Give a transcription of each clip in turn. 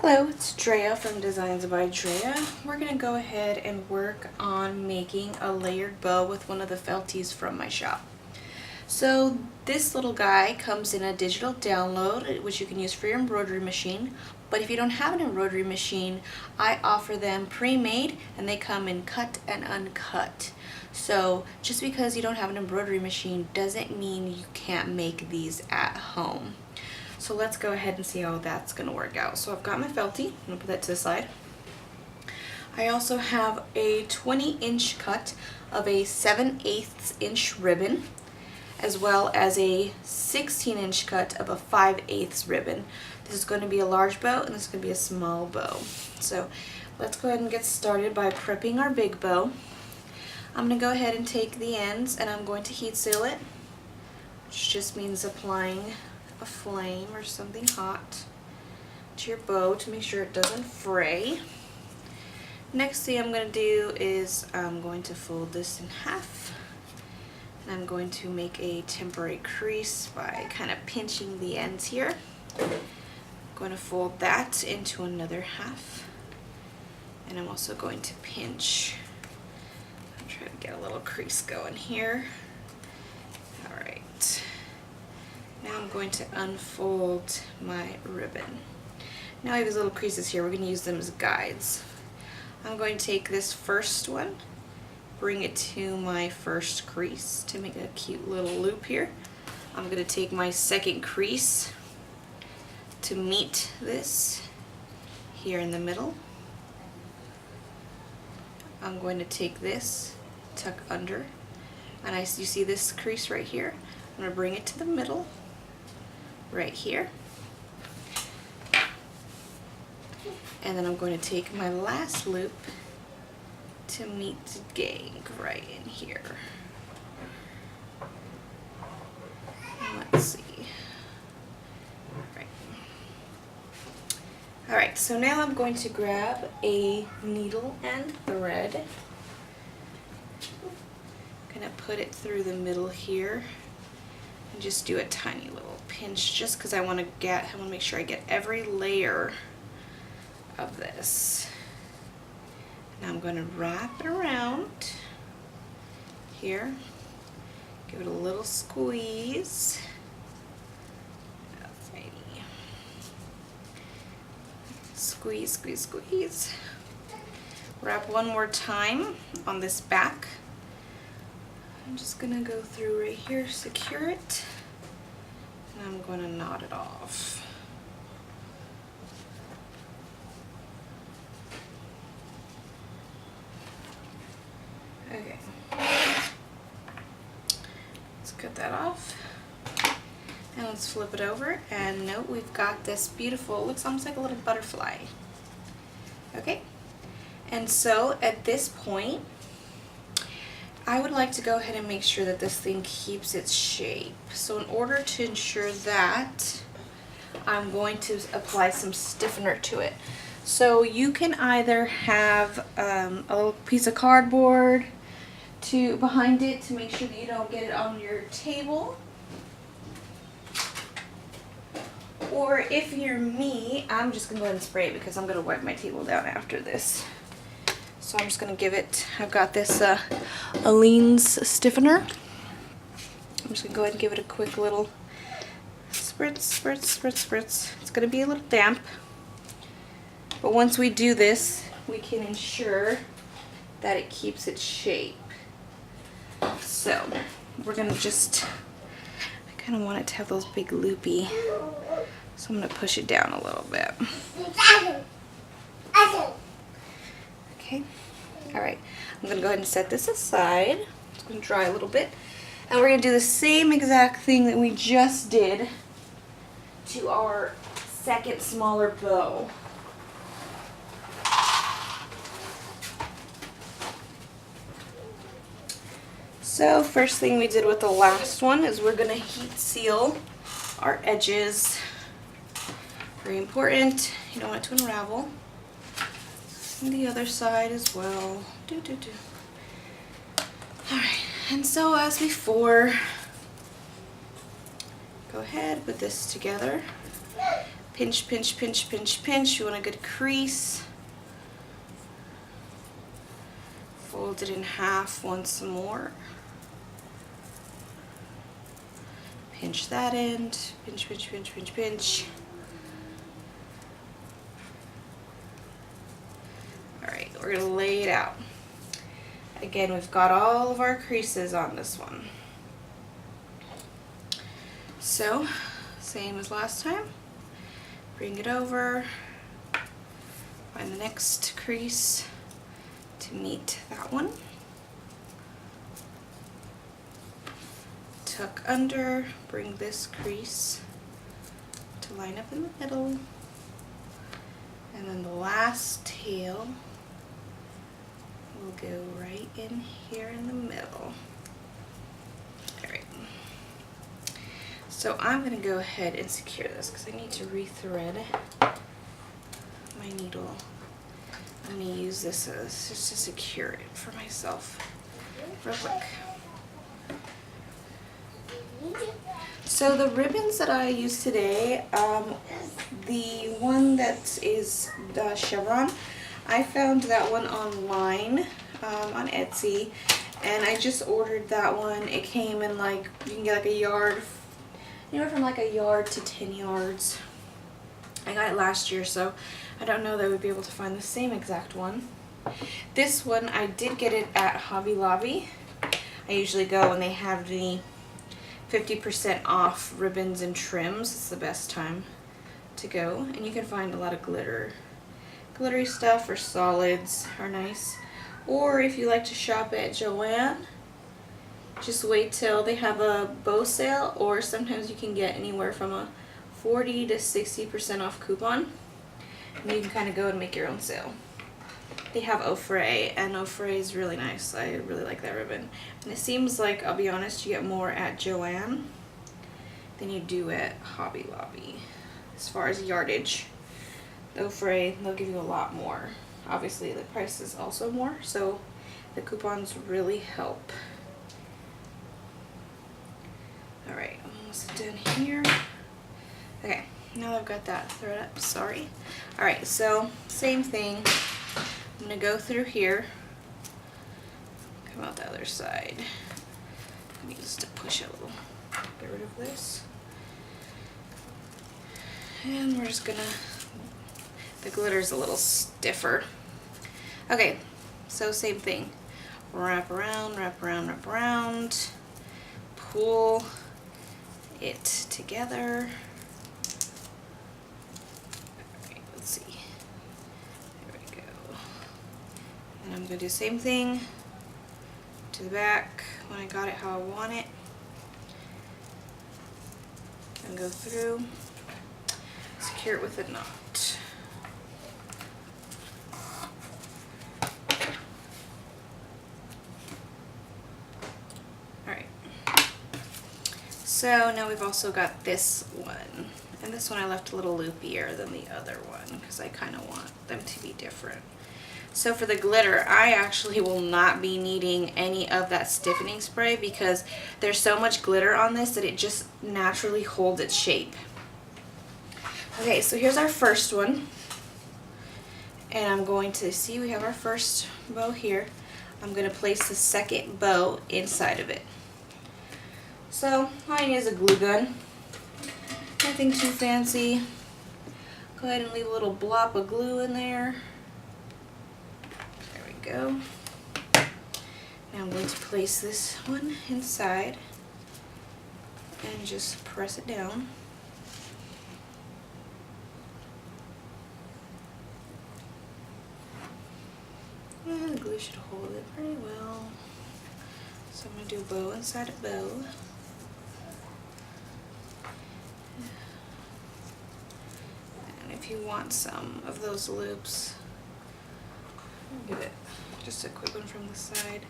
Hello, it's Drea from Designs by Drea. We're going to go ahead and work on making a layered bow with one of the Felties from my shop. So this little guy comes in a digital download, which you can use for your embroidery machine. But if you don't have an embroidery machine, I offer them pre-made and they come in cut and uncut. So just because you don't have an embroidery machine doesn't mean you can't make these at home. So let's go ahead and see how that's going to work out. So I've got my Feltie. I'm going to put that to the side. I also have a 20-inch cut of a 7/8 inch ribbon, as well as a 16-inch cut of a 5/8 ribbon. This is going to be a large bow and this is going to be a small bow. So let's go ahead and get started by prepping our big bow. I'm going to go ahead and take the ends and I'm going to heat seal it, which just means applying a flame or something hot to your bow to make sure it doesn't fray. Next thing I'm going to do is I'm going to fold this in half, and I'm going to make a temporary crease by kind of pinching the ends here. I'm going to fold that into another half, and I'm also going to pinch. I'm trying to get a little crease going here. Alright. Now I'm going to unfold my ribbon. Now I have these little creases here. We're going to use them as guides. I'm going to take this first one, bring it to my first crease to make a cute little loop here. I'm going to take my second crease to meet this here in the middle. I'm going to take this, tuck under, and you see this crease right here? I'm going to bring it to the middle right here, and then I'm going to take my last loop to meet the gang right in here. And let's see. Alright, so now I'm going to grab a needle and thread. I'm going to put it through the middle here and just do a tiny little pinch, just because I want to make sure I get every layer of this. Now I'm going to wrap it around here, give it a little squeeze. Alrighty. Squeeze, squeeze, squeeze. Wrap one more time on this back. I'm just going to go through right here, secure it, and I'm going to knot it off. Okay. Let's cut that off. And let's flip it over, and note we've got this beautiful, looks almost like a little butterfly. Okay? And so at this point, I would like to go ahead and make sure that this thing keeps its shape. So in order to ensure that, I'm going to apply some stiffener to it. So you can either have a little piece of cardboard behind it to make sure that you don't get it on your table. Or if you're me, I'm just going to go ahead and spray it because I'm going to wipe my table down after this. So I'm just going to give it, I've got this Aleene's stiffener. I'm just going to go ahead and give it a quick little spritz, spritz, spritz, spritz. It's going to be a little damp. But once we do this, we can ensure that it keeps its shape. So we're going to just, I kind of want it to have those big loopy, so I'm going to push it down a little bit. Okay, alright, I'm going to go ahead and set this aside. It's going to dry a little bit. And we're going to do the same exact thing that we just did to our second smaller bow. So first thing we did with the last one is we're going to heat seal our edges. Very important, you don't want it to unravel. And the other side as well. Alright, and so as before, go ahead, put this together. Pinch, pinch, pinch, pinch, pinch. You want a good crease. Fold it in half once more. Pinch that end. Pinch, pinch, pinch, pinch, pinch. Alright, we're going to lay it out. Again, we've got all of our creases on this one. So, same as last time. Bring it over. Find the next crease to meet that one. Tuck under, bring this crease to line up in the middle. And then the last tail will go right in here in the middle. Alright. So I'm going to go ahead and secure this because I need to rethread my needle. I'm going to use this as just to secure it for myself real quick. So the ribbons that I use today, the one that is the chevron, I found that one online on Etsy, and I just ordered that one. It came in like, you can get like a yard, anywhere from like a yard to 10 yards. I got it last year, so I don't know that I would be able to find the same exact one. This one, I did get it at Hobby Lobby. I usually go when they have the 50% off ribbons and trims. It's the best time to go, and you can find a lot of glittery stuff, or solids are nice. Or if you like to shop at Joann, just wait till they have a bow sale, or sometimes you can get anywhere from a 40 to 60% off coupon, and you can kind of go and make your own sale. They have Ofray, and Ofray is really nice. I really like that ribbon. And it seems like, I'll be honest, you get more at Joann than you do at Hobby Lobby as far as yardage. The Ofray, they'll give you a lot more. Obviously, the price is also more, so the coupons really help. Alright, I'm almost done here. Okay, now that I've got that thread up, sorry. Alright, so same thing. I'm going to go through here, come out the other side. I need just to push a little, get rid of this. And we're just going to, the glitter's a little stiffer. Okay, so same thing. Wrap around, wrap around, wrap around. Pull it together. Alright, let's see. There we go. And I'm going to do the same thing to the back when I got it how I want it. And go through, secure it with a knot. Alright. So now we've also got this one. And this one I left a little loopier than the other one because I kind of want them to be different. So for the glitter, I actually will not be needing any of that stiffening spray because there's so much glitter on this that it just naturally holds its shape. Okay, so here's our first one. And I'm going to see, we have our first bow here. I'm going to place the second bow inside of it. So all I need is a glue gun. Nothing too fancy. Go ahead and leave a little blob of glue in there. There we go. Now I'm going to place this one inside and just press it down. And the glue should hold it pretty well. So I'm going to do a bow inside a bow. And if you want some of those loops, give it just a quick one from the side,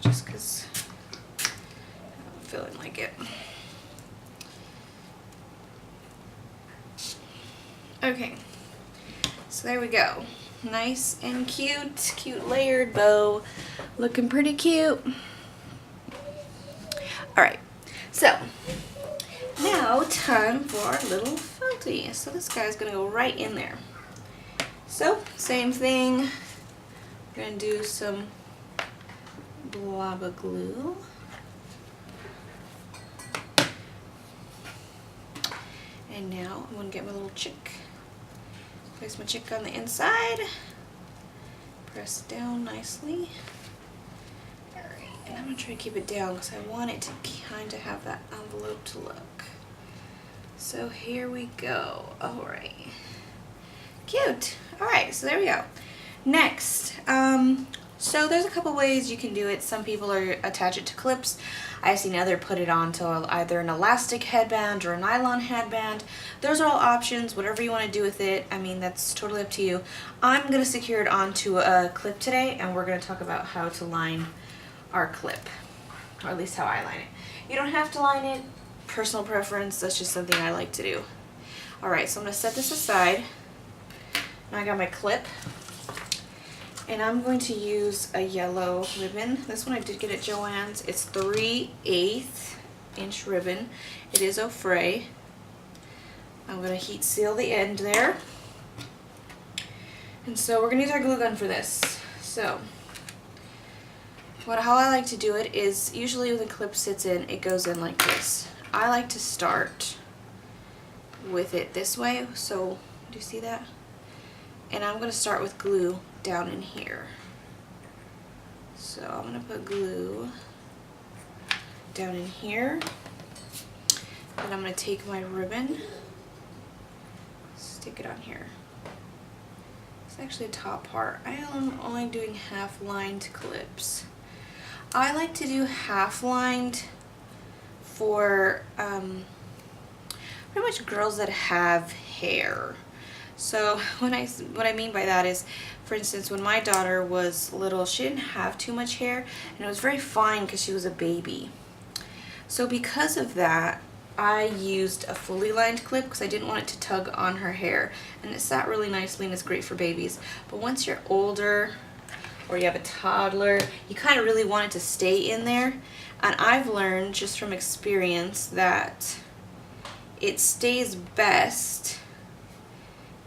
just because I'm feeling like it. Okay, so there we go. Nice and cute, cute layered bow, looking pretty cute. Alright, so now time for our little Feltie Feltie. So this guy's gonna go right in there. So same thing, we're gonna do some blobba glue. And now I'm gonna get my little chick. Place my chick on the inside. Press down nicely. Alright, and I'm gonna try to keep it down because I want it to kind of have that envelope look. So here we go. Alright. Cute. Alright, so there we go. Next, so there's a couple ways you can do it. Some people attach it to clips. I've seen others put it onto either an elastic headband or a nylon headband. Those are all options, whatever you want to do with it. I mean, that's totally up to you. I'm going to secure it onto a clip today, and we're going to talk about how to line our clip, or at least how I line it. You don't have to line it, personal preference, that's just something I like to do. Alright, so I'm going to set this aside. Now I got my clip. And I'm going to use a yellow ribbon. This one I did get at Joann's. It's 3/8 inch ribbon. It is au frais. I'm going to heat seal the end there. And so we're going to use our glue gun for this. So how I like to do it is, usually when the clip sits in, it goes in like this. I like to start with it this way. So do you see that? And I'm going to start with glue down in here. So I'm going to put glue down in here. And I'm going to take my ribbon, stick it on here. It's actually the top part. I am only doing half lined clips. I like to do half lined for pretty much girls that have hair. So what I mean by that is, for instance, when my daughter was little, she didn't have too much hair, and it was very fine because she was a baby. So because of that, I used a fully lined clip because I didn't want it to tug on her hair, and it sat really nicely and it's great for babies. But once you're older or you have a toddler, you kind of really want it to stay in there. And I've learned just from experience that it stays best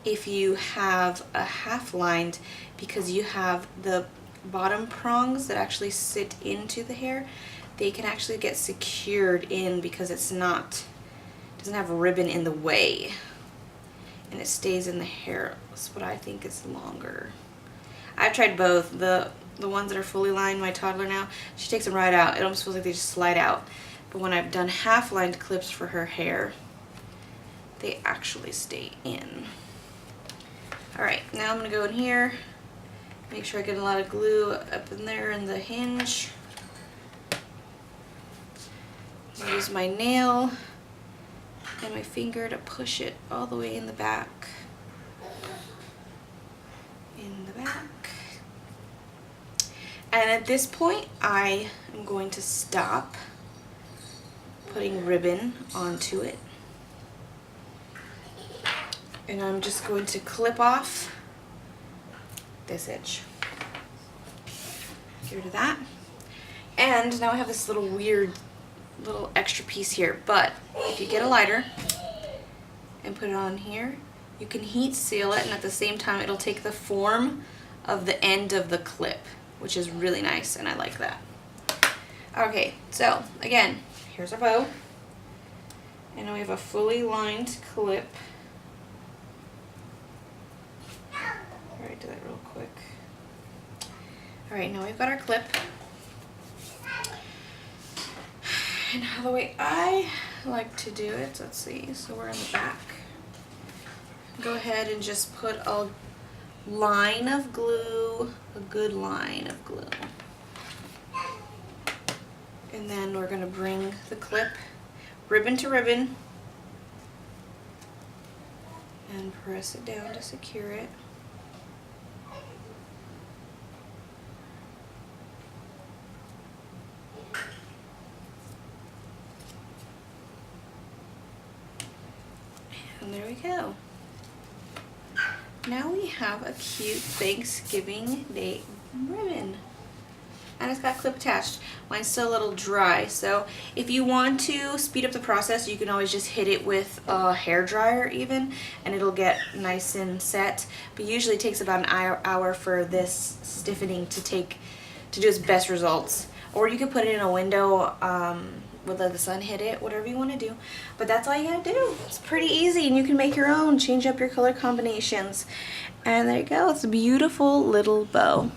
if you have a half lined, because you have the bottom prongs that actually sit into the hair. They can actually get secured in because doesn't have a ribbon in the way, and it stays in the hair. That's what I think is longer. I've tried both. The ones that are fully lined, my toddler now, she takes them right out. It almost feels like they just slide out. But when I've done half lined clips for her hair, they actually stay in. Alright, now I'm going to go in here, make sure I get a lot of glue up in there in the hinge. Use my nail and my finger to push it all the way in the back. In the back. And at this point, I am going to stop putting ribbon onto it. And I'm just going to clip off this edge. Get rid of that. And now I have this little weird little extra piece here. But if you get a lighter and put it on here, you can heat seal it, and at the same time it'll take the form of the end of the clip, which is really nice, and I like that. Okay, so again, here's our bow. And now we have a fully lined clip. Alright, do that real quick. Alright, now we've got our clip. And the way I like to do it, let's see, so we're in the back. Go ahead and just put a line of glue, a good line of glue. And then we're going to bring the clip ribbon to ribbon and press it down to secure it. And there we go. Now we have a cute Thanksgiving Day ribbon. and it's got clip attached. Mine's still a little dry, so if you want to speed up the process, you can always just hit it with a hair dryer even, and it'll get nice and set. But usually it takes about an hour for this stiffening to do its best results. Or you could put it in a window, let the sun hit it, whatever you want to do. But that's all you gotta do. It's pretty easy, and you can make your own, change up your color combinations. And there you go, it's a beautiful little bow.